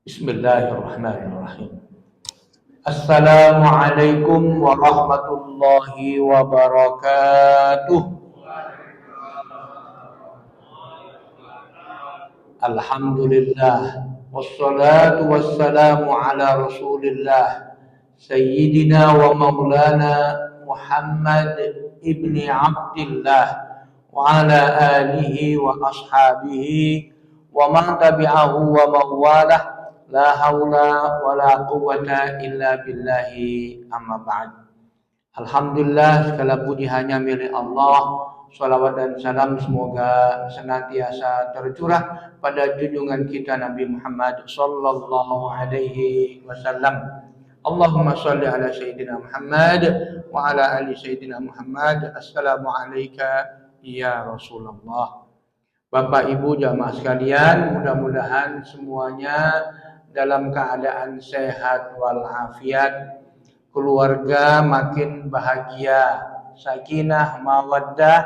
Bismillahirrahmanirrahim. Assalamualaikum warahmatullahi wabarakatuh. Alhamdulillah. Wassalatu wassalamu ala rasulillah. Sayyidina wa maulana Muhammad ibni Abdillah wa ala alihi wa ashabihi wa man tabi'ahu wa mawalah. La haula wa la quwwata illa billahi amma ba'd. Alhamdulillah, segala puji hanya milik Allah. Salawat dan salam semoga senantiasa tercurah pada junjungan kita Nabi Muhammad sallallahu alaihi wasallam. Allahumma shalli ala sayyidina Muhammad wa ala ali sayyidina Muhammad. Assalamu alayka ya Rasulullah. Bapak Ibu jamaah sekalian, mudah-mudahan semuanya dalam keadaan sehat walafiat, keluarga makin bahagia, sakinah, mawaddah,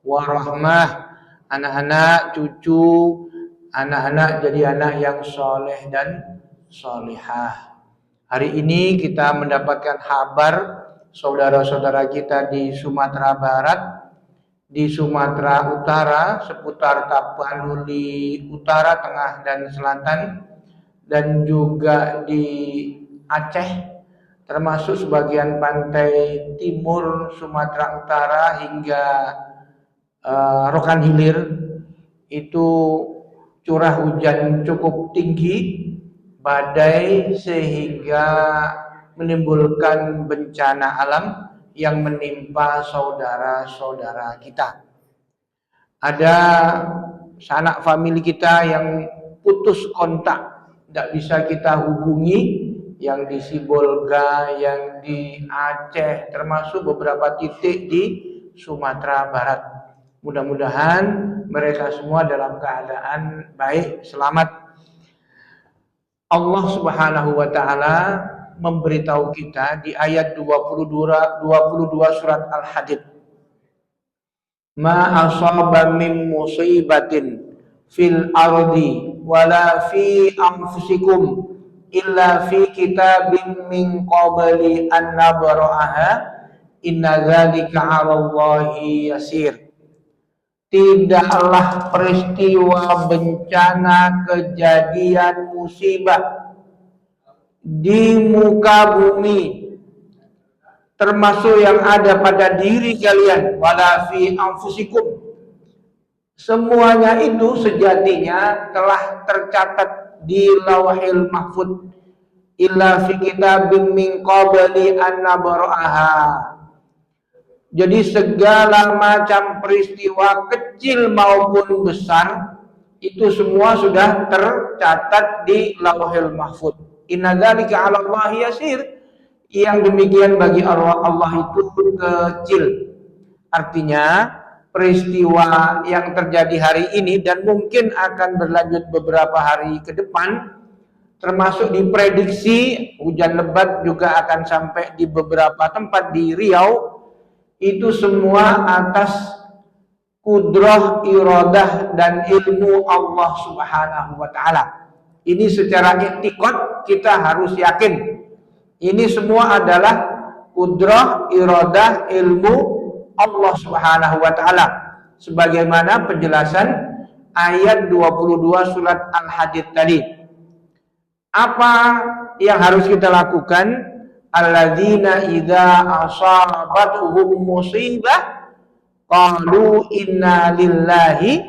warahmah, anak-anak, cucu, anak-anak jadi anak yang soleh dan solihah. Hari ini kita mendapatkan kabar saudara-saudara kita di Sumatera Barat, di Sumatera Utara, seputar Tapanuli Utara, Tengah, dan Selatan, dan juga di Aceh, termasuk sebagian pantai timur Sumatera Utara hingga Rokan Hilir. Itu curah hujan cukup tinggi, badai, sehingga menimbulkan bencana alam yang menimpa saudara-saudara kita. Ada sanak famili kita yang putus kontak, tidak bisa kita hubungi, yang di Sibolga, yang di Aceh, termasuk beberapa titik di Sumatera Barat. Mudah-mudahan mereka semua dalam keadaan baik, selamat. Allah Subhanahu wa taala memberitahu kita di ayat 22 surat Al-Hadid. Ma asaba min musibatin fil ardi wala fi anfusikum illa fi kitabim min qabli an nabra'aha inna dzalika 'alallahi yasir. Tidaklah peristiwa bencana, kejadian, musibah di muka bumi, termasuk yang ada pada diri kalian, wala fi anfusikum, semuanya itu sejatinya telah tercatat di Lauhil Mahfuz, illa fi kitabim min qabli an nabra'aha. Jadi segala macam peristiwa kecil maupun besar itu semua sudah tercatat di Lauhil Mahfuz. Inna dzalika 'alallahi yasir. Yang demikian bagi Allah itu kecil. Artinya peristiwa yang terjadi hari ini dan mungkin akan berlanjut beberapa hari ke depan, termasuk diprediksi hujan lebat juga akan sampai di beberapa tempat di Riau, itu semua atas kudrah, iradah, dan ilmu Allah Subhanahu wa ta'ala. Ini secara i'tiqad kita harus yakin. Ini semua adalah kudrah, iradah, ilmu Allah Subhanahu wa ta'ala. Sebagaimana penjelasan ayat 22 surat Al-Hadid tadi. Apa yang harus kita lakukan? Alladzina idza asabatuhum musibah qalu inna lillahi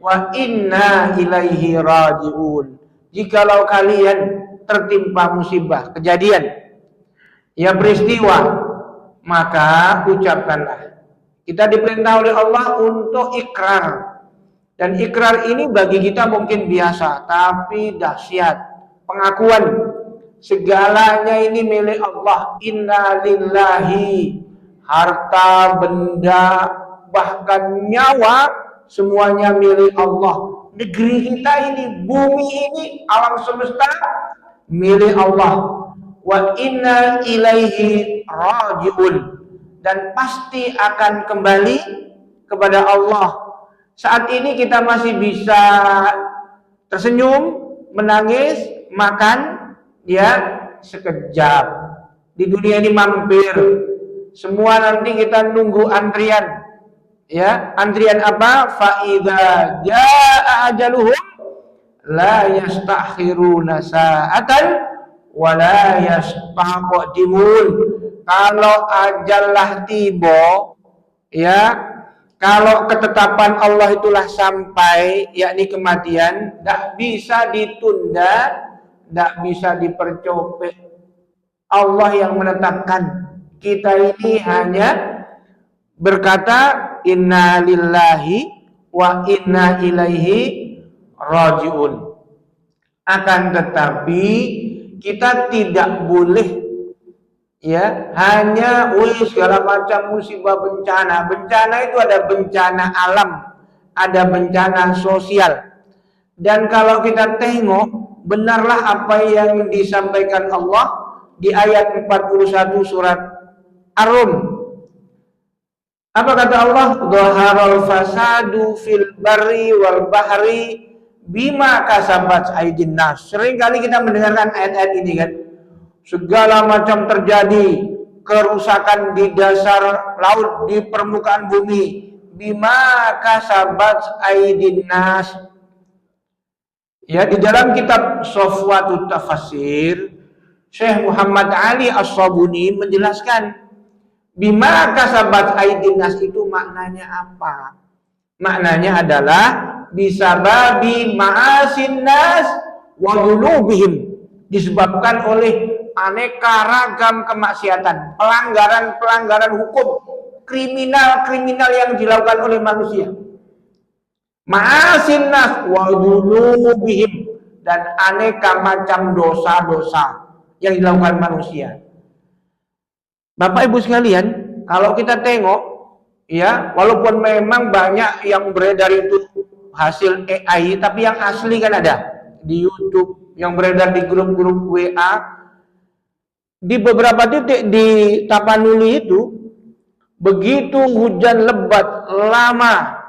wa inna ilaihi raji'un. Jikalau kalian tertimpa musibah, kejadian, ya peristiwa, maka ucapkanlah. Kita diperintah oleh Allah untuk ikrar. Dan ikrar ini bagi kita mungkin biasa, tapi dahsyat. Pengakuan segalanya ini milik Allah. Inna lillahi, harta, benda, bahkan nyawa, semuanya milik Allah. Negeri kita ini, bumi ini, alam semesta milik Allah. Wa inna ilaihi raji'un, dan pasti akan kembali kepada Allah. Saat ini kita masih bisa tersenyum, menangis, makan ya sekejap. Di dunia ini mampir. Semua nanti kita nunggu antrian. Ya, antrian apa? Fa idza jaa ajaluhum la yastakhiruna sa'atan wa la yastaqdimun. Kalau ajallah tiba, ya, kalau ketetapan Allah itulah sampai, yakni kematian, tidak bisa ditunda, tidak bisa dipercopet. Allah yang menetapkan. Kita ini hanya berkata inna lillahi wa inna ilaihi rajiun. Akan tetapi kita tidak boleh ya hanya segala macam musibah bencana. Bencana itu ada bencana alam, ada bencana sosial. Dan kalau kita tengok, benarlah apa yang disampaikan Allah di ayat 41 surat Ar-Rum. Apa kata Allah? Dhaharal fasadu fil barri wal bahri bima kasabat aydin nas. Sering kali kita mendengarkan ayat-ayat ini kan. Segala macam terjadi kerusakan di dasar laut, di permukaan bumi. Bima kasabat aydin nas. Ya, di dalam kitab Safwatut Tafasir, Syekh Muhammad Ali As-Sabuni menjelaskan bima kasabat aydin nas itu maknanya apa? Maknanya adalah bisababi ma'asin nas wa dhunubihim, disebabkan oleh aneka ragam kemaksiatan, pelanggaran-pelanggaran hukum, kriminal-kriminal yang dilakukan oleh manusia. Ma'asin nas wa dhunubihim, dan aneka macam dosa-dosa yang dilakukan manusia. Bapak Ibu sekalian, kalau kita tengok, ya, walaupun memang banyak yang beredar itu hasil AI, tapi yang asli kan ada di YouTube, yang beredar di grup-grup WA, di beberapa titik di Tapanuli itu, begitu hujan lebat lama,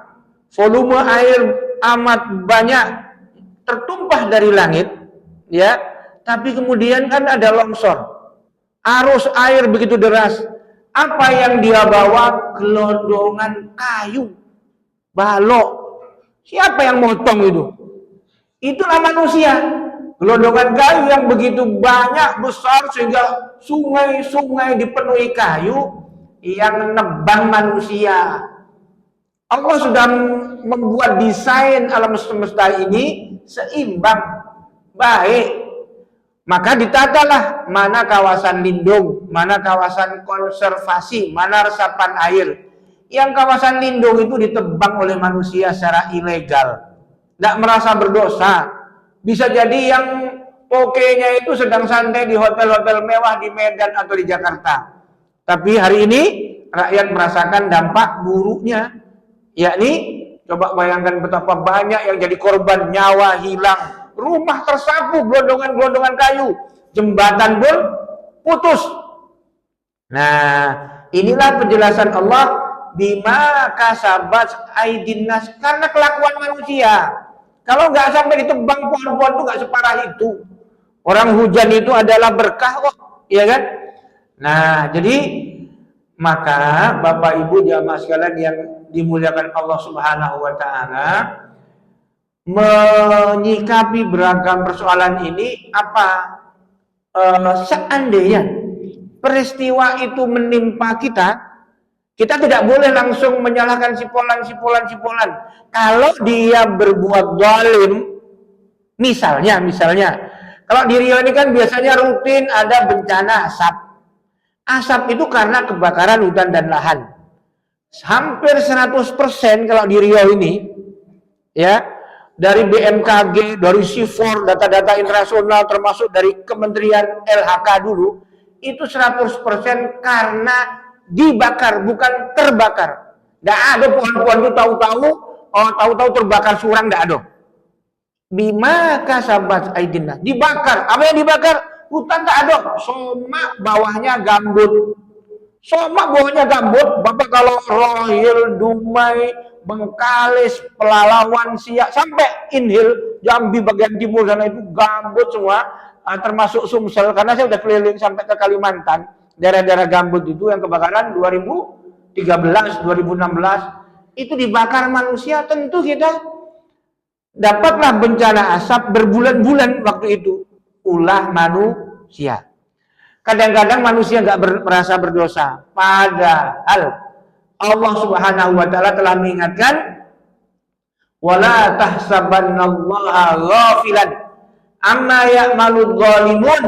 volume air amat banyak tertumpah dari langit, ya, tapi kemudian kan ada longsor. Arus air begitu deras. Apa yang dia bawa? Gelondongan kayu, balok. Siapa yang motong itu? Itulah manusia. Gelondongan kayu yang begitu banyak, besar, sehingga sungai-sungai dipenuhi kayu yang nebang manusia. Allah sudah membuat desain alam semesta ini seimbang, baik. Maka ditatalah mana kawasan lindung, mana kawasan konservasi, mana resapan air. Yang kawasan lindung itu ditebang oleh manusia secara ilegal, tidak merasa berdosa. Bisa jadi yang pokenya itu sedang santai di hotel-hotel mewah di Medan atau di Jakarta. Tapi hari ini rakyat merasakan dampak buruknya, yakni coba bayangkan betapa banyak yang jadi korban, nyawa hilang. Rumah tersapu gelondongan-gelondongan kayu, jembatan pun putus. Nah, inilah penjelasan Allah bima kasabat aydin nas, karena kelakuan manusia. Kalau nggak sampai ditebang pohon-pohon itu nggak separah itu. Orang hujan itu adalah berkah kok, ya kan? Nah, jadi maka Bapak Ibu jamaah sekalian yang dimuliakan Allah Subhanahu wa taala, menyikapi beragam persoalan ini apa? Seandainya peristiwa itu menimpa kita, kita tidak boleh langsung menyalahkan sipolan. Kalau dia berbuat zalim, misalnya, kalau di Riau ini kan biasanya rutin ada bencana asap. Asap itu karena kebakaran hutan dan lahan. Hampir 100% kalau di Riau ini, ya, dari BMKG, dari SIFOR, data-data internasional termasuk dari Kementerian LHK dulu, itu 100% karena dibakar, bukan terbakar. Tidak ada pohon-pohon itu tahu-tahu terbakar surang, tidak ada. Bima kasabat aydin, dibakar. Apa yang dibakar? Hutan tak ada. Somak bawahnya gambut. Bapak kalau rohil, dumai, Bengkalis, Pelalawan, Siak, sampai Inhil, Jambi bagian timur sana itu gambut semua, termasuk Sumsel, karena saya udah keliling sampai ke Kalimantan, daerah-daerah gambut itu yang kebakaran 2013, 2016, itu dibakar manusia, tentu kita dapatlah bencana asap berbulan-bulan waktu itu, ulah manusia. Kadang-kadang manusia nggak merasa berdosa, padahal Allah Subhanahu wa taala telah mengingatkan, wala tahsabannallaha ghafilan amma ya'maludz zalimun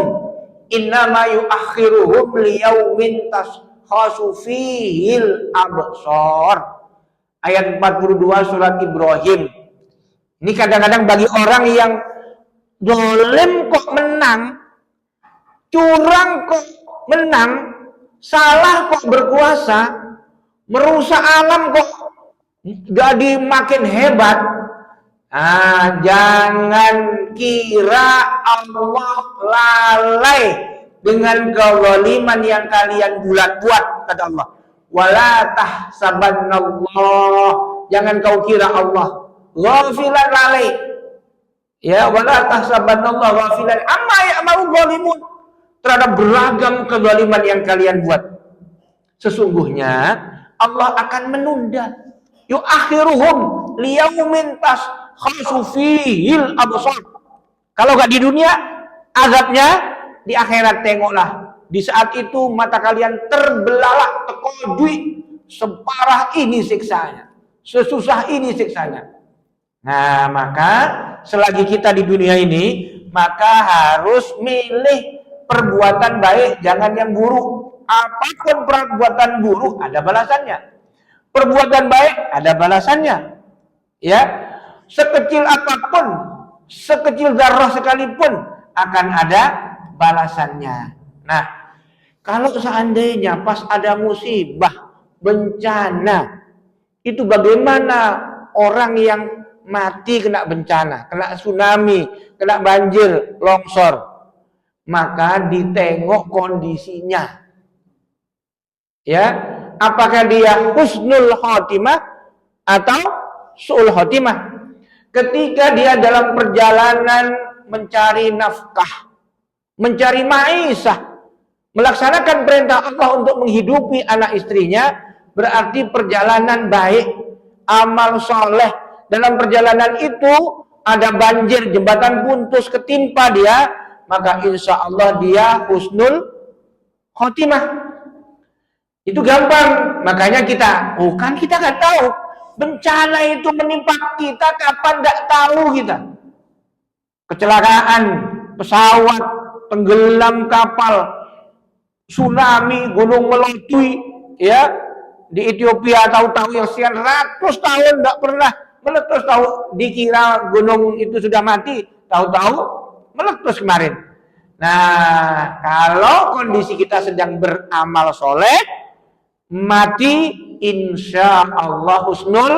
innama yu'akhiruhum liyaumin tashkhasu fihil absar. Ayat 42 surat Ibrahim. Ini kadang-kadang bagi orang yang zalim kok menang, curang kok menang, salah kok berkuasa, merusak alam kok jadi makin hebat. Jangan kira Allah lalai dengan kezaliman yang kalian buat, kata Allah. Wala tahsabannallah, jangan kau kira Allah ghafilan, lalai. Ya, wala tahsabannallah ghafilan amma ya'malu zalimun, terhadap beragam kezaliman yang kalian buat. Sesungguhnya Allah akan menunda, yu'akhiruhum liyaumin tashkhasu fihil absar. Kalau nggak di dunia, azabnya di akhirat. Tengoklah, di saat itu mata kalian terbelalak, terkojui, separah ini siksanya, sesusah ini siksanya. Nah, maka selagi kita di dunia ini, maka harus milih perbuatan baik, jangan yang buruk. Apapun perbuatan buruk ada balasannya, perbuatan baik ada balasannya. Ya, sekecil apapun, sekecil zarah sekalipun akan ada balasannya. Nah, kalau seandainya pas ada musibah, bencana, itu bagaimana orang yang mati kena bencana, kena tsunami, kena banjir, longsor? Maka ditengok kondisinya. Ya, apakah dia husnul khotimah atau su'ul khotimah? Ketika dia dalam perjalanan mencari nafkah, mencari maisha, melaksanakan perintah Allah untuk menghidupi anak istrinya, berarti perjalanan baik, amal soleh. Dalam perjalanan itu ada banjir, jembatan putus ketimpa dia, maka insya Allah dia husnul khotimah. Itu gampang. Makanya kita nggak tahu bencana itu menimpa kita kapan, nggak tahu kita. Kecelakaan pesawat, tenggelam kapal, tsunami, gunung meletus, ya di Ethiopia, tahu-tahu yang sekian ratus tahun nggak pernah meletus, tahu dikira gunung itu sudah mati, tahu-tahu meletus kemarin. Nah, kalau kondisi kita sedang beramal soleh, mati insya Allah husnul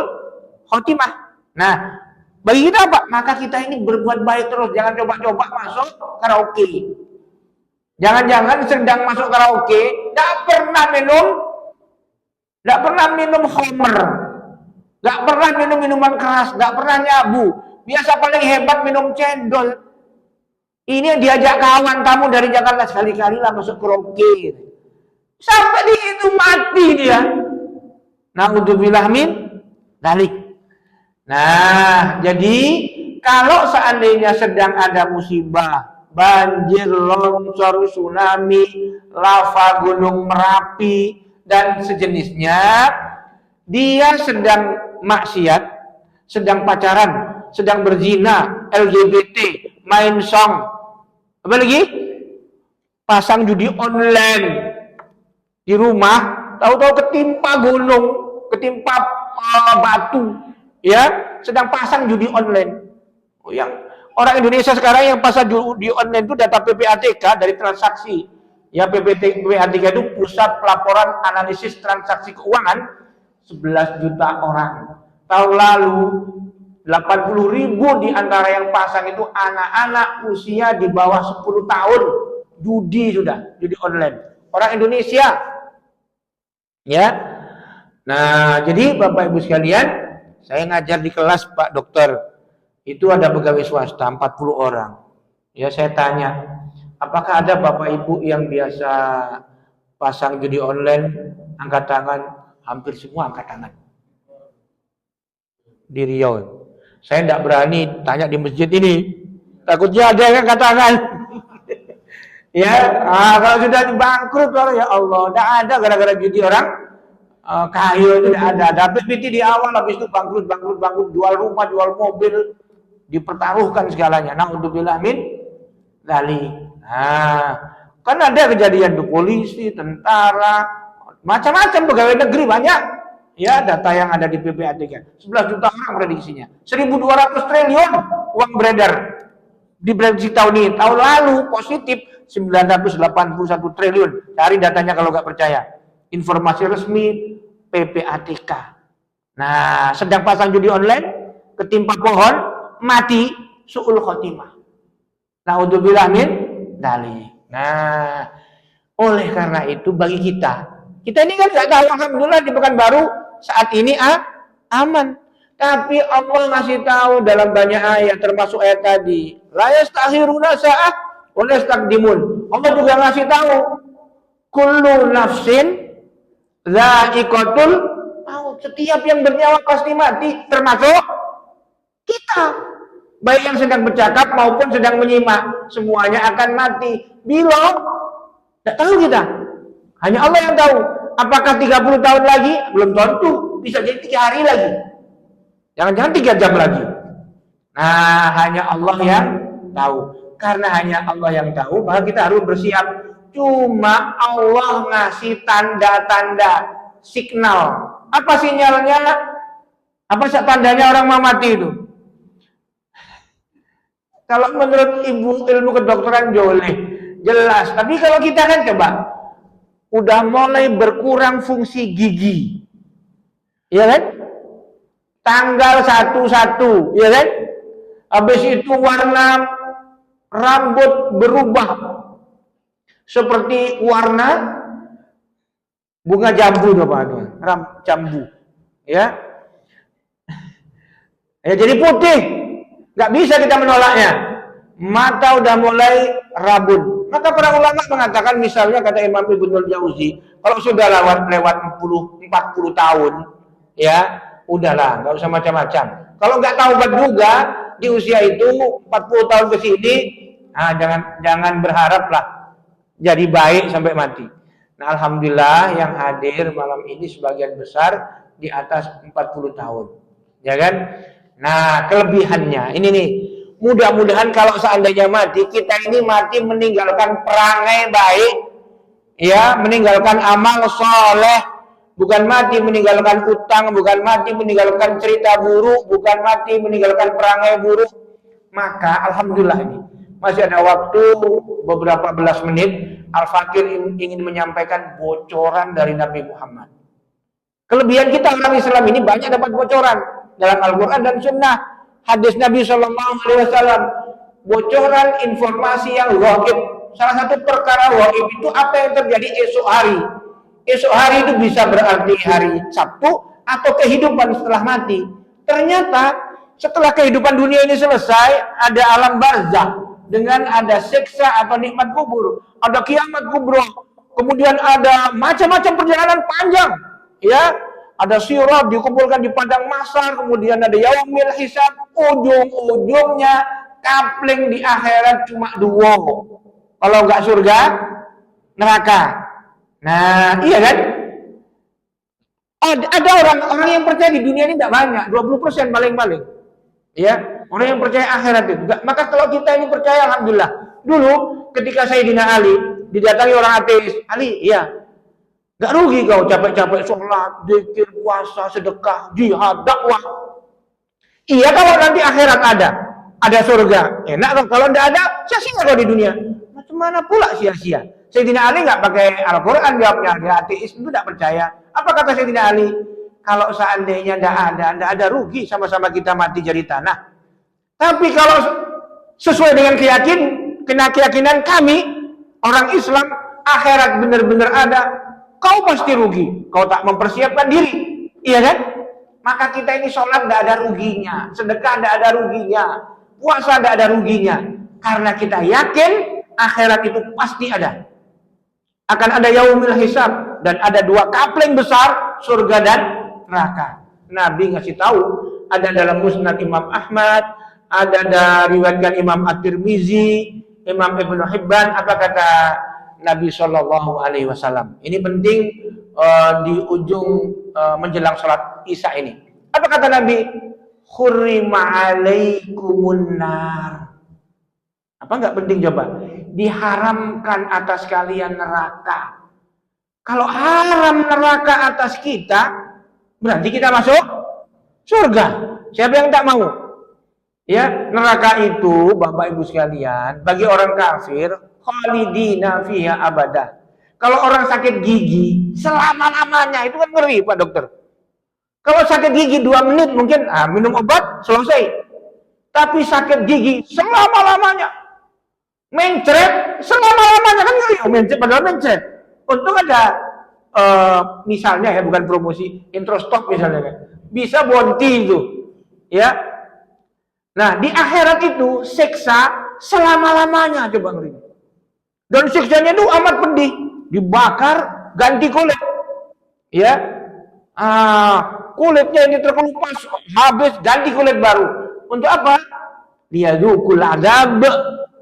khotimah. Nah, bagi kita apa? Maka kita ini berbuat baik terus, jangan coba-coba masuk karaoke. Jangan-jangan sedang masuk karaoke, nggak pernah minum khamr, nggak pernah minum minuman keras, nggak pernah nyabu. Biasa paling hebat minum cendol. Ini yang diajak kawan kamu dari Jakarta, sekali-kali lah masuk karaoke. Sampai di itu mati dia. Na'udzubillah min dzalik. Nah, jadi kalau seandainya sedang ada musibah, banjir, longsor, tsunami, lava gunung Merapi dan sejenisnya, dia sedang maksiat, sedang pacaran, sedang berzina, LGBT, main song, apa lagi? Pasang judi online di rumah, tahu-tahu ketimpa gunung, ketimpa batu, ya, sedang pasang judi online. Yang orang Indonesia sekarang yang pasang judi online itu data PPATK dari transaksi. Ya, PPATK itu Pusat Pelaporan Analisis Transaksi Keuangan, 11 juta orang. Tahun lalu 80.000 di antara yang pasang itu anak-anak usia di bawah 10 tahun. Judi online. Orang Indonesia. Ya. Nah, jadi Bapak Ibu sekalian, Saya ngajar di kelas Pak Dokter. Itu ada pegawai swasta 40 orang. Ya saya tanya, apakah ada Bapak Ibu yang biasa pasang judi online? Angkat tangan, hampir semua angkat tangan. Di Riau. Saya tidak berani tanya di masjid ini. Takutnya ada yang angkat tangan. Ya, kalau sudah bangkrut, ya Allah, tidak ada gara-gara judi orang kaya itu tidak ada. Dapat PT di awal, habis itu bangkrut, jual rumah, jual mobil, dipertaruhkan segalanya. Nah, untuk min lali. Nah, kan ada kejadian tuh polisi, tentara, macam-macam pegawai negeri banyak. Ya, data yang ada di PPATK. 11 juta orang prediksinya. 1.200 triliun uang beredar di prediksi tahun ini. Tahun lalu positif 981 triliun. Cari datanya kalau nggak percaya. Informasi resmi PPATK. Nah, sedang pasang judi online, ketimpa pohon, mati, su'ul khotimah. Nah, untuk min dali. Nah, oleh karena itu bagi kita ini kan nggak tahu, alhamdulillah di Pekanbaru saat ini aman. Tapi Allah masih tahu dalam banyak ayat, termasuk ayat tadi, la yastakhiruna sa'ah wa la yastaqdimun. Allah juga ngasih tahu, kullu nafsin dha'iqatul maut. Setiap yang bernyawa pasti mati, termasuk kita. Baik yang sedang bercakap maupun sedang menyimak, semuanya akan mati. Bila tidak tahu kita. Hanya Allah yang tahu. Apakah 30 tahun lagi? Belum tentu. Bisa jadi 3 hari lagi. Jangan-jangan 3 jam lagi. Nah, hanya Allah yang tahu. Karena hanya Allah yang tahu, maka kita harus bersiap. Cuma Allah ngasih tanda-tanda, signal. Apa sinyalnya? Apa tandanya orang mau mati itu? Kalau menurut ilmu kedokteran boleh, jelas. Tapi kalau kita kan coba, udah mulai berkurang fungsi gigi, ya kan? Tanggal 1/1, ya kan? Habis itu warna rambut berubah seperti warna bunga jambu, jambu, ya. Ya jadi putih, nggak bisa kita menolaknya. Mata udah mulai rabun. Maka para ulama mengatakan, misalnya kata Imam Ibnul Jauzi, kalau sudah lewat 40 tahun, ya udahlah, nggak usah macam-macam. Kalau nggak taubat juga di usia itu 40 tahun ke sini, jangan berharaplah jadi baik sampai mati. Nah, alhamdulillah yang hadir malam ini sebagian besar di atas 40 tahun, ya kan? Nah, kelebihannya ini nih. Mudah-mudahan kalau seandainya mati, kita ini mati meninggalkan perangai baik, ya, meninggalkan amal soleh, bukan mati meninggalkan utang, bukan mati meninggalkan cerita buruk, bukan mati meninggalkan perangai buruk. Maka alhamdulillah ini masih ada waktu beberapa belas menit. Al-Fakir ingin menyampaikan bocoran dari Nabi Muhammad. Kelebihan kita orang Islam ini banyak dapat bocoran dalam Al-Quran dan Sunnah. Hadis Nabi SAW, bocoran informasi yang ghaib. Salah satu perkara ghaib itu apa yang terjadi esok hari. Esok hari itu bisa berarti hari Sabtu atau kehidupan setelah mati. Ternyata setelah kehidupan dunia ini selesai, ada alam barzakh dengan ada siksa atau nikmat kubur, ada kiamat kubro, kemudian ada macam-macam perjalanan panjang, ya. Ada sirat dikumpulkan di padang mahsyar, kemudian ada yaumil hisab, ujung-ujungnya kapling di akhirat cuma 2. Kalau enggak surga, neraka. Nah, iya kan? Ada orang yang percaya di dunia ini tidak banyak, 20% paling-paling. Ya, orang yang percaya akhirat itu. Maka kalau kita ini percaya, alhamdulillah. Dulu ketika Sayyidina Ali didatangi orang ateis, Ali, iya. Gak rugi kau capek-capek sholat, zikir, puasa, sedekah, jihad, dakwah. Iya kalau nanti akhirat ada surga. Enak kalau tidak ada, sia-sia kau di dunia. Macam mana pula sia-sia? Sayyidina Ali nggak pakai Al-Quran jawabnya, dia ateis itu tidak percaya. Apa kata Sayyidina Ali? Kalau seandainya tidak ada rugi, sama-sama kita mati jadi tanah. Tapi kalau sesuai dengan keyakinan kami, orang Islam, akhirat benar-benar ada, kau pasti rugi. Kau tak mempersiapkan diri, iya kan? Maka kita ini sholat tidak ada ruginya, sedekah tidak ada ruginya, puasa tidak ada ruginya. Karena kita yakin akhirat itu pasti ada. Akan ada yaumil hisab dan ada dua kapling besar, surga dan neraka. Nabi ngasih tahu, ada dalam Musnad Imam Ahmad, ada diriwayatkan Imam At-Tirmizi, Imam Ibnu Hibban. Apa kata Nabi Shallallahu Alaihi Wasallam? Ini penting di ujung menjelang sholat Isya ini. Apa kata Nabi? Hurrima alaikumun nar. Apa nggak penting coba? Diharamkan atas kalian neraka. Kalau haram neraka atas kita, berarti kita masuk surga. Siapa yang tak mau? Ya, neraka itu Bapak Ibu sekalian, bagi orang kafir, khalidina fiha abada. Kalau orang sakit gigi, selama-lamanya, itu kan ngeri Pak Dokter. Kalau sakit gigi 2 menit mungkin minum obat, selesai. Tapi sakit gigi selama-lamanya. Mencret selama-lamanya, kan ngeri. Mencret padahal mencret. Untung ada misalnya ya, bukan promosi, introstop misalnya kan. Bisa bonti itu. Ya. Nah, di akhirat itu siksa selama-lamanya, coba ngeri. Dan siksanya itu amat pedih. Dibakar, ganti kulit. Ya. Kulitnya ini terkelupas, habis, ganti kulit baru. Untuk apa? Liyadzuqul adzab,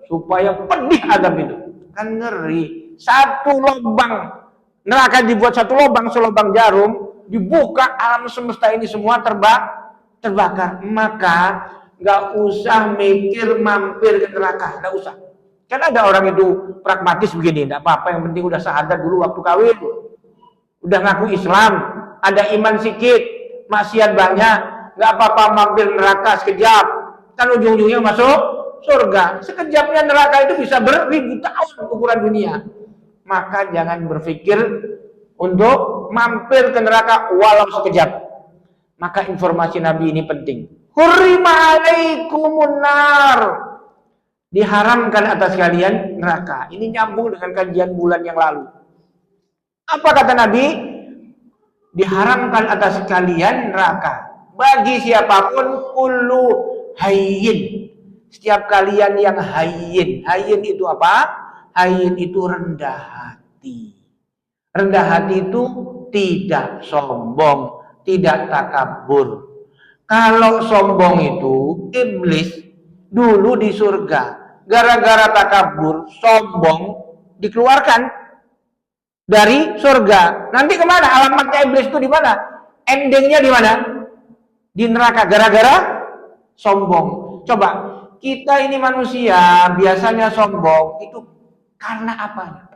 supaya pedih azab itu. Kan ngeri. Satu lubang neraka dibuat satu lubang, selubang jarum, dibuka, alam semesta ini semua terbakar. Maka nggak usah mikir mampir ke neraka, nggak usah. Kan ada orang itu pragmatis begini, nggak apa-apa, yang penting udah syahadat dulu waktu kawin, udah ngaku Islam, ada iman sedikit, maksiat banyak, nggak apa-apa mampir neraka sekejap, kan ujung-ujungnya masuk surga. Sekejapnya neraka itu bisa beribu tahun ukuran dunia. Maka jangan berpikir untuk mampir ke neraka walau sekejap. Maka informasi Nabi ini penting. Hurrima alaikumun nar. Diharamkan atas kalian neraka. Ini nyambung dengan kajian bulan yang lalu. Apa kata Nabi? Diharamkan atas kalian neraka. Bagi siapapun kullu hayyin. Setiap kalian yang hayyin. Hayyin itu apa? Hayyin itu rendah hati. Rendah hati itu tidak sombong, tidak takabur. Kalau sombong itu iblis dulu di surga. Gara-gara takabur, sombong, dikeluarkan dari surga. Nanti kemana? Alamatnya iblis itu di mana? Endingnya di mana? Di neraka. Gara-gara sombong. Coba, kita ini manusia biasanya sombong itu karena apa?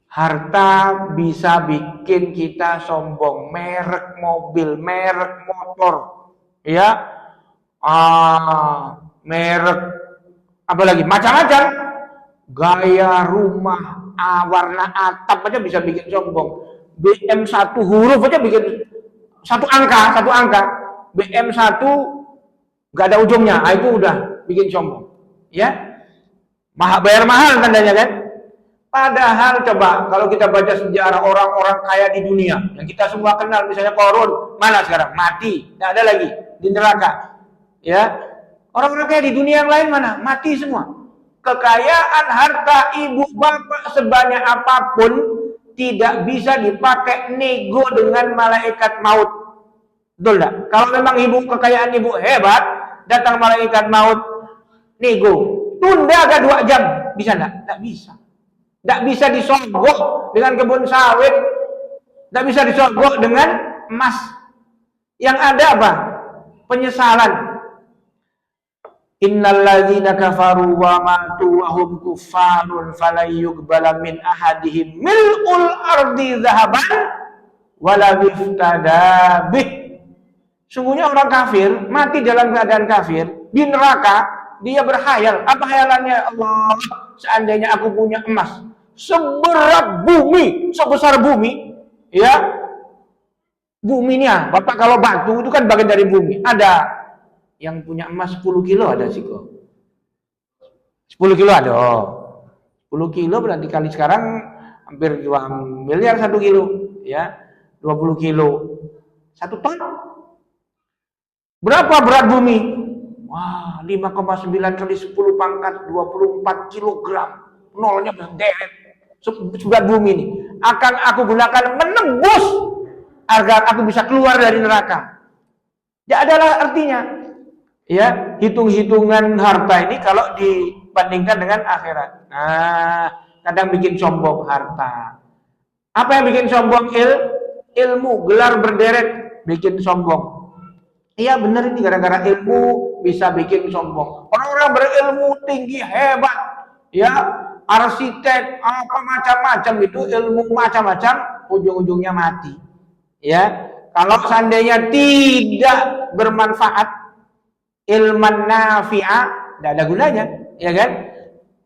Harta bisa bikin kita sombong. Merek mobil, merek motor, ya, merek apalagi macam-macam, gaya rumah, warna atap aja bisa bikin sombong. BM 1 huruf aja bikin satu angka. BM 1 nggak ada ujungnya, itu udah bikin sombong. Ya, bayar mahal tandanya kan. Padahal coba kalau kita baca sejarah orang-orang kaya di dunia yang kita semua kenal, misalnya Qarun, mana sekarang? Mati, tidak ada lagi di neraka. Ya, orang-orang kaya di dunia yang lain mana? Mati semua. Kekayaan harta ibu bapak sebanyak apapun tidak bisa dipakai nego dengan malaikat maut. Betul tidak? Kalau memang kekayaan ibu hebat, datang malaikat maut, nego, tunda agak 2 jam, bisa enggak? Enggak bisa. Enggak bisa disogok dengan kebun sawit, enggak bisa disogok dengan emas. Yang ada apa? Penyesalan. Innal ladzina kafaru wa matu wa hum kuffarun falan yuqbala min ahadihim mil'ul ardi dzahaban wala iftada bih. Sungguhnya orang kafir mati dalam keadaan kafir di neraka, dia berhayal. Apa hayalannya? Allah, seandainya aku punya emas seberat bumi, sebesar bumi, ya. Buminya, Bapak kalau batu itu kan bagian dari bumi. Ada yang punya emas 10 kilo ada sih kok. 10 kilo ada. 10 kilo berarti kali sekarang hampir 2 miliar 1 kilo, ya. 20 kilo. 1 ton Berapa berat bumi? Wah, 5,9 kali 10 pangkat 24 kilogram. Nolnya berderet. Berat bumi ini akan aku gunakan menembus agar aku bisa keluar dari neraka. Ya adalah artinya. Ya, hitung-hitungan harta ini kalau dibandingkan dengan akhirat. Nah, kadang bikin sombong harta. Apa yang bikin sombong? Ilmu, gelar berderet bikin sombong. Iya benar ini gara-gara ilmu bisa bikin sombong. Orang-orang berilmu tinggi hebat, ya arsitek apa macam-macam itu ilmu macam-macam ujung-ujungnya mati. Ya kalau seandainya tidak bermanfaat ilman nafi'ah, tidak ada gunanya, ya kan?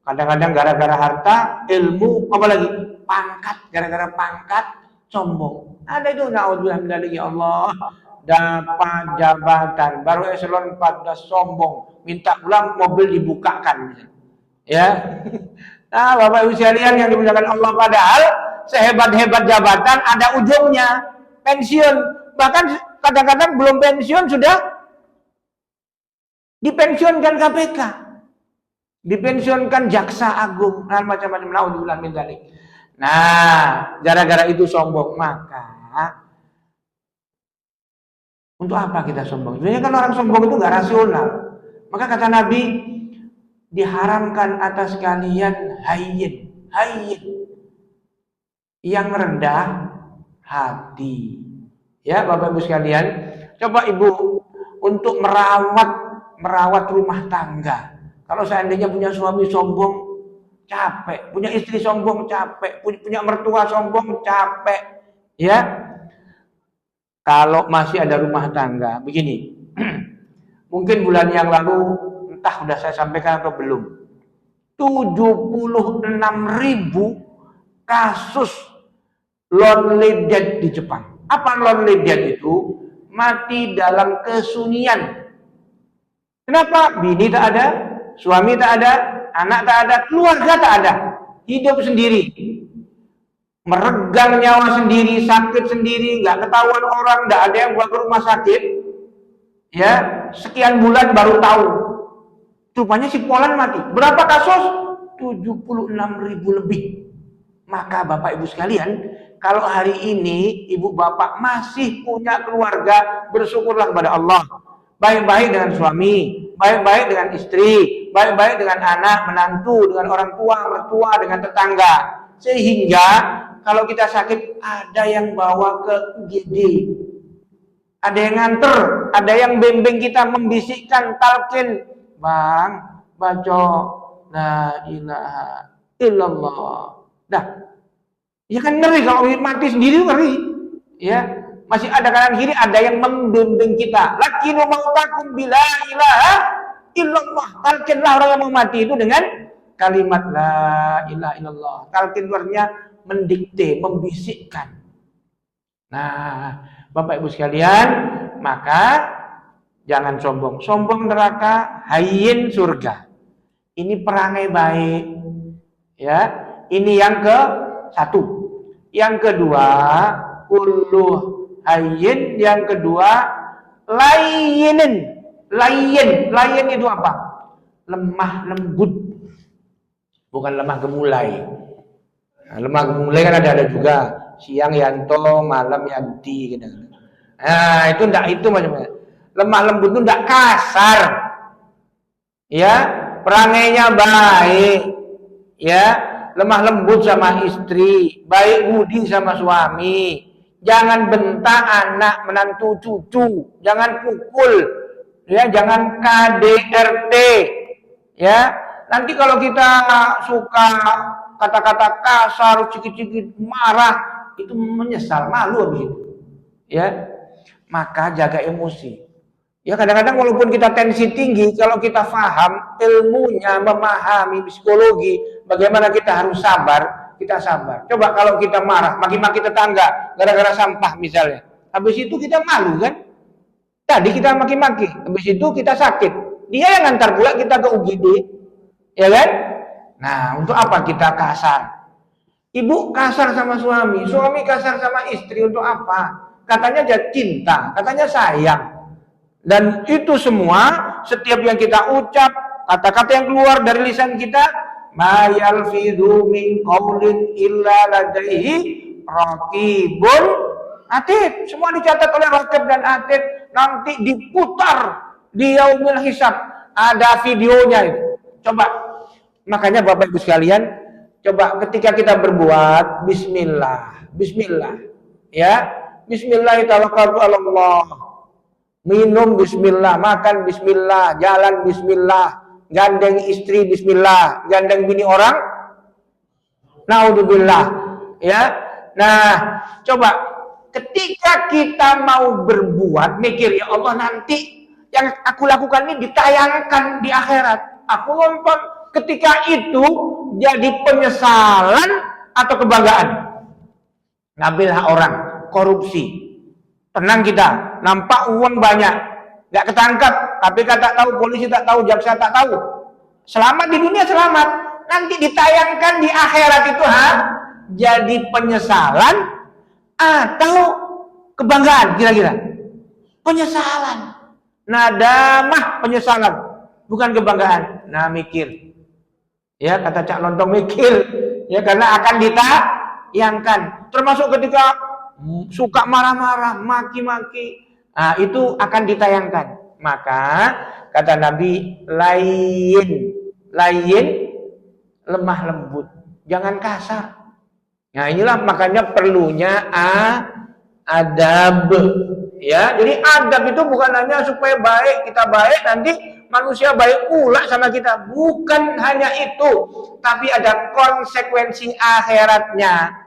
Kadang-kadang gara-gara harta, ilmu, apalagi pangkat, gara-gara pangkat sombong. Ada itu naudzubillah min dzalik ya Allah. Dapat jabatan baru eselon 14 sombong, minta pulang mobil dibukakan. Ya. Nah, Bapak Ibu sekalian yang dimuliakan Allah, padahal sehebat-hebat jabatan ada ujungnya, pensiun. Bahkan kadang-kadang belum pensiun sudah dipensiunkan KPK, dipensiunkan Jaksa Agung, dan macam-macam naudzubillah min dzalik. Nah, gara-gara itu sombong, maka untuk apa kita sombong? Sebenarnya kan orang sombong itu gak rasional. Maka kata Nabi, diharamkan atas kalian hayyin, yang rendah hati. Ya, Bapak Ibu sekalian, coba Ibu untuk merawat rumah tangga. Kalau seandainya punya suami sombong, capek. Punya istri sombong, capek. Punya mertua sombong, capek. Ya. Kalau masih ada rumah tangga, begini. Mungkin bulan yang lalu, entah sudah saya sampaikan atau belum. 76.000 kasus lonely death di Jepang. Apa lonely death itu? Mati dalam kesunyian. Kenapa? Bini tak ada, suami tak ada, anak tak ada, keluarga tak ada. Hidup sendiri. Meregang nyawa sendiri, sakit sendiri, nggak ketahuan orang, nggak ada yang bawa ke rumah sakit. Ya, sekian bulan baru tahu. Rupanya si Polan mati. Berapa kasus? 76.000 lebih. Maka Bapak Ibu sekalian, kalau hari ini Ibu Bapak masih punya keluarga, bersyukurlah kepada Allah. Baik-baik dengan suami, baik-baik dengan istri, baik-baik dengan anak, menantu, dengan orang tua, mertua, dengan tetangga. Sehingga kalau kita sakit, ada yang bawa ke UGD. Ada yang nganter, ada yang bimbing kita, membisikkan, talqin. Bang, baca la ilaha illallah. Dah. Ya kan ngeri kalau mati sendiri ngeri. Ya, masih ada kanan kiri ada yang membimbing kita. Lakinu mautakum bila ilaha illallah. Talqinlah orang yang mau mati itu dengan kalimat la ilaha illallah. Talqin luarnya mendikte, membisikkan. Nah, Bapak Ibu sekalian, maka jangan sombong. Sombong neraka, hayyin surga. Ini perangai baik. Ya, ini yang ke-1. Yang kedua, kullu hayyin. Yang kedua, layyinin. Layyin itu apa? Lemah lembut. Bukan lemah gemulai. Nah, lemah gemulai kan ada juga. Siang Yanto, malam Yanti gitu. Nah, itu enggak, itu macam-macam. Lemah lembut itu enggak kasar. Ya, perangainya baik. Ya, lemah lembut sama istri, baik budi sama suami. Jangan bentak anak, menantu, cucu, jangan pukul. Ya, jangan KDRT. Ya, nanti kalau kita suka kata-kata kasar, cikit-cikit, marah, itu menyesal, malu habis itu. Ya, maka jaga emosi. Ya, kadang-kadang walaupun kita tensi tinggi, kalau kita paham ilmunya, memahami psikologi, bagaimana kita harus sabar, kita sabar. Coba kalau kita marah, maki-maki tetangga, gara-gara sampah misalnya. Habis itu kita malu kan? Tadi kita maki-maki, habis itu kita sakit. Dia yang ngantar pula kita ke UGD. Ya kan? Nah, untuk apa kita kasar? Ibu kasar sama suami, suami kasar sama istri untuk apa? Katanya dia cinta, katanya sayang. Dan itu semua, setiap yang kita ucap, kata-kata yang keluar dari lisan kita, ma yalfidhu min qaulin illa ladaihi raqibun atid. Semua dicatat oleh raqib dan atid, nanti diputar di yaumil hisab. Ada videonya itu. Coba. Makanya Bapak Ibu sekalian, coba ketika kita berbuat bismillah, bismillah. Ya. Bismillahirrahmanirrahim. Minum bismillah, makan bismillah, jalan bismillah, gandeng istri bismillah, gandeng bini orang naudzubillah. Ya. Nah, coba ketika kita mau berbuat, mikir ya Allah, nanti yang aku lakukan ini ditayangkan di akhirat. Aku ngomong ketika itu jadi penyesalan atau kebanggaan. Ngambil hak orang, korupsi. Tenang kita, nampak uang banyak, nggak ketangkap, KPK tak tahu, polisi tak tahu, jaksa tak tahu. Selamat di dunia, selamat. Nanti ditayangkan di akhirat itu jadi penyesalan atau kebanggaan kira-kira? Penyesalan. Nadamah, penyesalan, bukan kebanggaan. Nah, mikir. Ya, kata Cak Lontong, mikir. Ya, karena akan ditayangkan. Termasuk ketika suka marah-marah, maki-maki, nah, itu akan ditayangkan. Maka kata Nabi, lain lemah lembut, jangan kasar. Nah, inilah makanya perlunya adab. Ya, jadi adab itu bukan hanya supaya baik, kita baik, nanti manusia baik pula sama kita. Bukan hanya itu, tapi ada konsekuensi akhiratnya.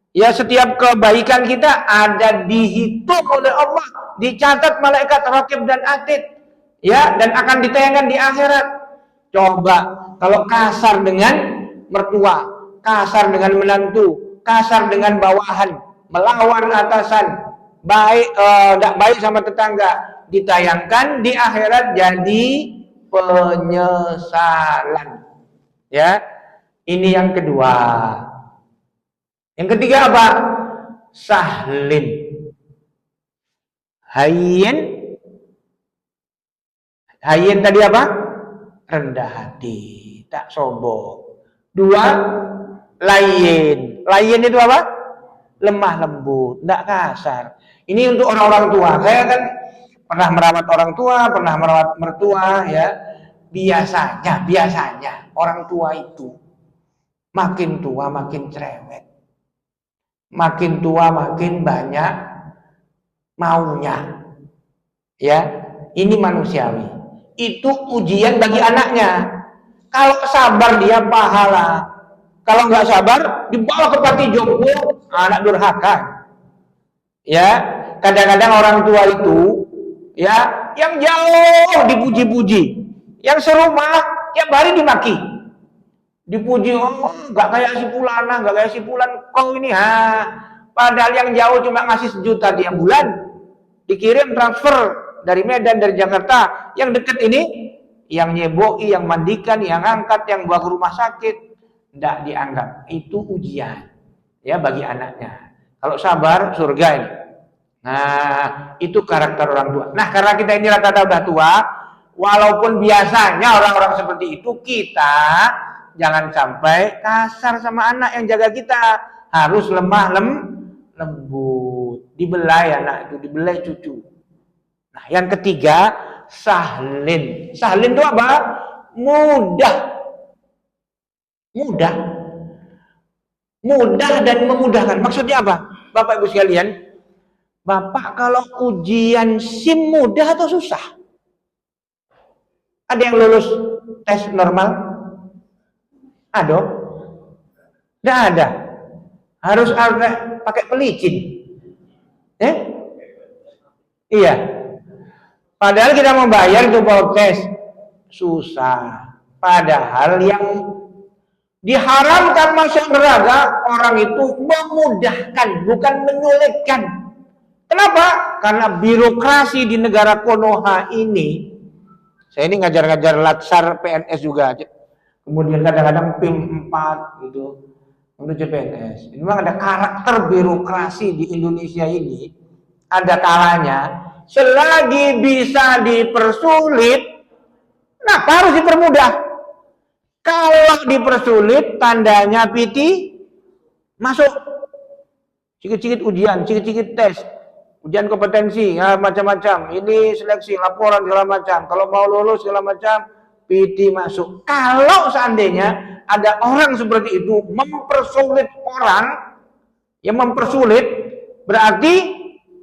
Ya, setiap kebaikan kita ada dihitung oleh Allah, dicatat malaikat raqib dan atid. Ya, dan akan ditayangkan di akhirat. Coba kalau kasar dengan mertua, kasar dengan menantu, kasar dengan bawahan, melawan atasan, baik tidak baik sama tetangga, ditayangkan di akhirat jadi penyesalan. Ya, ini yang kedua. Yang ketiga apa? Sahlin. Hayyin tadi apa? Rendah hati, tak sombong. Dua, lain. Lain itu apa? Lemah lembut, tidak kasar. Ini untuk orang-orang tua. Saya kan pernah merawat orang tua, pernah merawat mertua, ya. Biasanya orang tua itu makin tua makin cerewet. Makin tua makin banyak maunya. Ya, ini manusiawi. Itu ujian bagi anaknya. Kalau sabar dia pahala. Kalau nggak sabar dibawa ke panti jompo, anak durhaka. Ya, kadang-kadang orang tua itu ya yang jauh dipuji-puji, yang serumah tiap hari dimaki. Dipuji, oh, nggak kayak si Pulana, nggak kayak si Pulan, kau ini padahal yang jauh cuma ngasih 1 juta tiap bulan, dikirim transfer dari Medan, dari Jakarta. Yang deket ini yang nyeboi, yang mandikan, yang angkat, yang bawa ke rumah sakit, tidak dianggap. Itu ujian ya bagi anaknya. Kalau sabar, surga ini. Nah, itu karakter orang tua. Nah, karena kita ini rata-rata udah tua, walaupun biasanya orang-orang seperti itu, kita jangan sampai kasar sama anak yang jaga kita. Harus lemah lembut. Dibelai anak itu, dibelai cucu. Nah, yang ketiga, sahlin. Sahlin itu apa? Mudah dan memudahkan. Maksudnya apa? Bapak Ibu sekalian, Bapak kalau ujian SIM mudah atau susah? Ada yang lulus tes normal? Ada? Tidak ada. Harus ada pakai pelicin. Iya. Padahal kita membayar itu tes susah. Padahal yang diharamkan masuk neraka orang itu memudahkan, bukan menyulitkan. Kenapa? Karena birokrasi di negara Konoha ini. Saya ini ngajar-ngajar latsar PNS juga. Kemudian kadang-kadang PIM 4 gitu menuju PNS. Ini memang ada karakter birokrasi di Indonesia ini. Ada kalanya Selagi bisa dipersulit, kenapa harus dipermudah? Kalau dipersulit, tandanya piti masuk. Cikit-cikit ujian, cikit-cikit tes, ujian kompetensi, ya, macam-macam. Ini seleksi, laporan segala macam. Kalau mau lulus segala macam, piti masuk. Kalau seandainya ada orang seperti itu mempersulit orang, yang mempersulit, berarti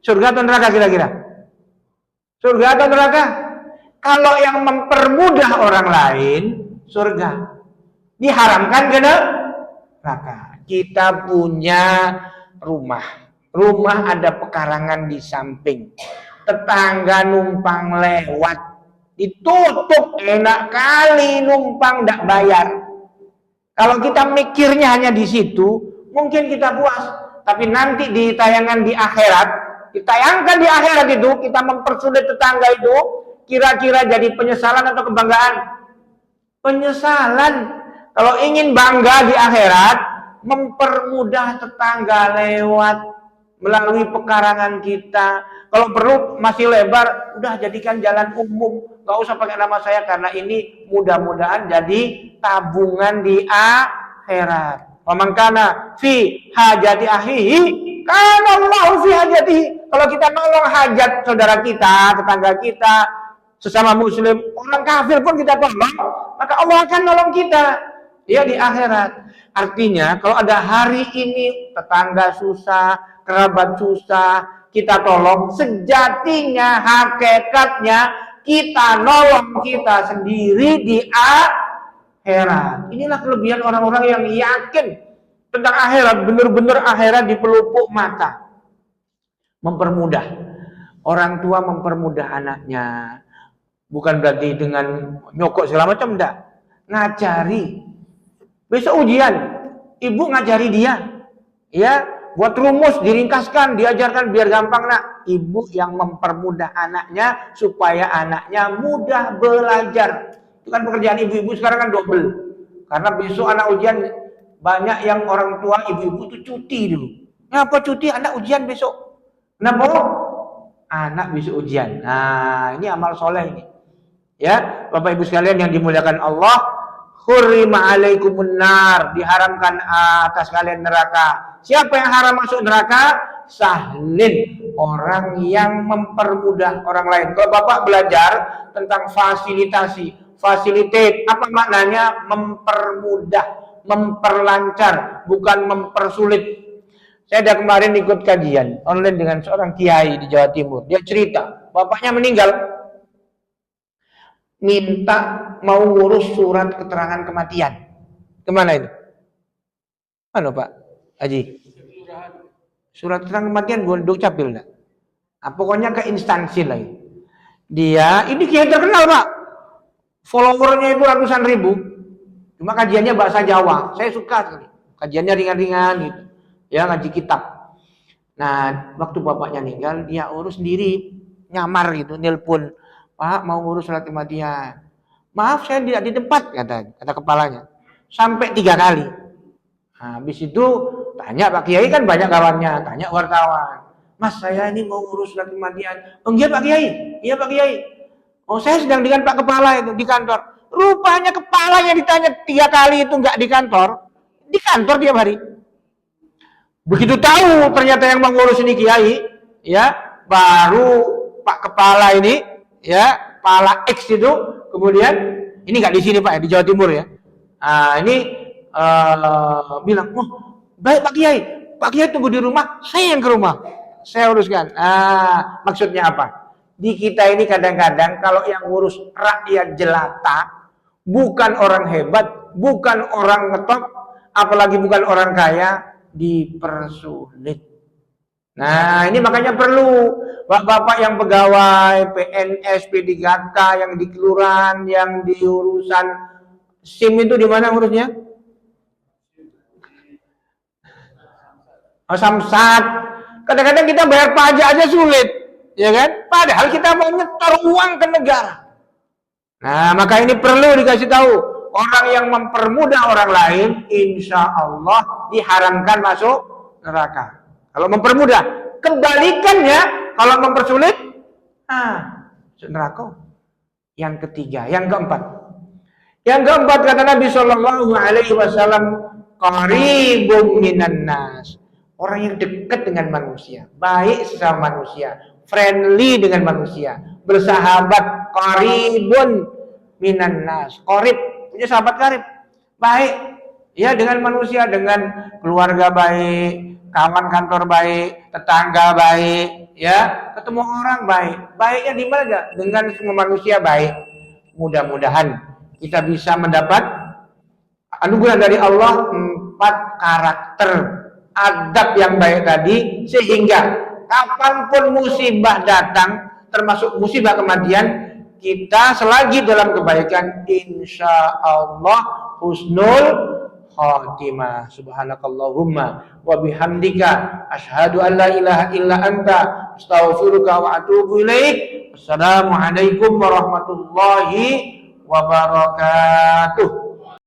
surga atau neraka kira-kira? Surga atau neraka? Kalau yang mempermudah orang lain, surga. Diharamkan ke neraka. Kita punya rumah. Rumah ada pekarangan di samping. Tetangga numpang lewat. Ditutup, enak kali numpang tidak bayar. Kalau kita mikirnya hanya di situ, mungkin kita puas. Tapi nanti di tayangan di akhirat, ditayangkan di akhirat itu, kita mempersulit tetangga itu, kira-kira jadi penyesalan atau kebanggaan? Penyesalan. Kalau ingin bangga di akhirat, mempermudah tetangga lewat melalui pekarangan kita. Kalau perlu masih lebar, udah jadikan jalan umum, nggak usah pakai nama saya karena ini mudah-mudahan jadi tabungan di akhirat. Pemangkana fi hajati akhihi, kana Allah fi hajatihi. Kalau kita nolong hajat saudara kita, tetangga kita, sesama muslim, orang kafir pun kita tolong, maka Allah akan nolong kita. Ya di akhirat. Artinya kalau ada hari ini tetangga susah, kerabat susah, kita tolong, sejatinya, hakikatnya kita nolong kita sendiri di akhirat. Inilah kelebihan orang-orang yang yakin tentang akhirat, benar-benar akhirat di pelupuk mata. Mempermudah. Orang tua mempermudah anaknya. Bukan berarti dengan nyokok segala macam, enggak. Ngajari. Besok ujian, ibu ngajari dia, ya, buat rumus diringkaskan, diajarkan biar gampang nak. Ibu yang mempermudah anaknya supaya anaknya mudah belajar. Itu kan pekerjaan ibu-ibu sekarang kan double. Karena besok anak ujian, banyak yang orang tua ibu-ibu tuh cuti dulu. Kenapa cuti? Anak ujian besok. Kenapa? Anak besok ujian. Nah, ini amal soleh ini. Ya, Bapak Ibu sekalian yang dimuliakan Allah. Hurrima alaikumun nar, diharamkan atas kalian neraka. Siapa yang haram masuk neraka? Sahlin, orang yang mempermudah orang lain. Kalau Bapak belajar tentang fasilitasi, facilitate, apa maknanya? Mempermudah, memperlancar, bukan mempersulit. Saya ada kemarin ikut kajian online dengan seorang kiai di Jawa Timur. Dia cerita, bapaknya meninggal, minta mau ngurus surat keterangan kematian. Kemana itu? Mana Pak Haji? Surat keterangan kematian gue duk capil enggak? Nah, pokoknya ke instansi lagi. Dia, ini kiai terkenal Pak. Followernya itu ratusan ribu. Cuma kajiannya bahasa Jawa. Saya suka sekali. Kajiannya ringan-ringan gitu. Ya, ngaji kitab. Nah, waktu bapaknya meninggal, dia urus sendiri, nyamar gitu, nelpon. Pak, mau ngurus surat kematian. Maaf, saya tidak di tempat, kata kepalanya. Sampai 3 kali. Nah, habis itu tanya Pak Kiai, kan banyak kawannya, tanya wartawan. Mas, saya ini mau ngurus surat kematian. Oh iya Pak Kiai, iya Pak Kiai. Oh, saya sedang dengan Pak Kepala itu di kantor. Rupanya kepalanya ditanya 3 kali itu nggak di kantor tiap hari. Begitu tahu ternyata yang mengurus ini Kiai, ya, baru Pak Kepala ini, ya, Kepala X itu, kemudian ini nggak di sini Pak, ya, di Jawa Timur ya. Nah, ini bilang, oh baik Pak Kiai tunggu di rumah, saya yang ke rumah, saya uruskan. Maksudnya apa? Di kita ini kadang-kadang kalau yang ngurus rakyat jelata, bukan orang hebat, bukan orang ngetop, apalagi bukan orang kaya, dipersulit. Nah, ini makanya perlu bapak-bapak yang pegawai PNS, P3K, yang di kelurahan, yang di urusan SIM itu di mana ngurusnya? Oh, Samsat. Kadang-kadang kita bayar pajak aja sulit, ya kan? Padahal kita mau nyetor uang ke negara. Nah, maka ini perlu dikasih tahu. Orang yang mempermudah orang lain, insya Allah diharamkan masuk neraka. Kalau mempermudah, kebalikannya kalau mempersulit Masuk neraka. Yang ketiga, yang keempat. Yang keempat kata Nabi Shallallahu Alaihi Wasallam, qaribun minan nas. Orang yang dekat dengan manusia, baik sesama manusia, friendly dengan manusia, bersahabat, qaribun minan nas. Qarib, punya sahabat karib, baik ya dengan manusia, dengan keluarga baik, kawan kantor baik, tetangga baik, ya ketemu orang baik. Baiknya di mana? Dengan semua manusia baik. Mudah-mudahan kita bisa mendapat anugerah dari Allah 4 karakter adab yang baik tadi, sehingga kapanpun musibah datang, termasuk musibah kematian, kita selagi dalam kebaikan, insya Allah husnul khatimah. Subhanakallahumma wa bihamdika asyhadu an la ilaha illa anta astaghfiruka wa atubu ilaik. Assalamualaikum warahmatullahi wabarakatuh.